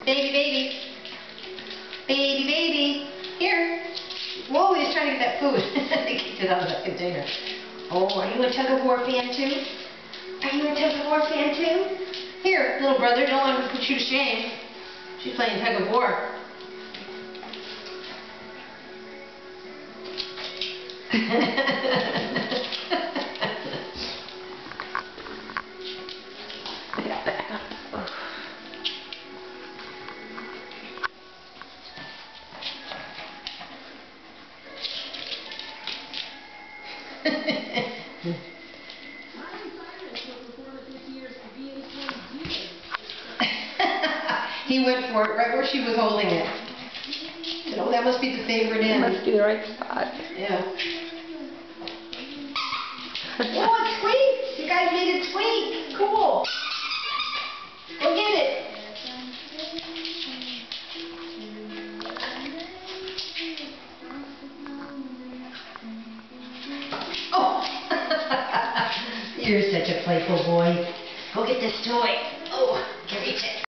Baby, baby. Baby, baby. Here. Whoa, he's trying to get that food. They kicked it out of that container. Oh, are you a tug-of-war fan too? Are you a tug-of-war fan too? Here, little brother, don't let her put you to shame. She's playing tug-of-war. He went for it right where she was holding it. Said, oh, that must be the favorite end. Must be the right spot. Yeah. Oh, it tweaked! You guys made it tweak! Cool! Go get it! Oh! You're such a playful boy. Go get this toy. Oh, can reach it.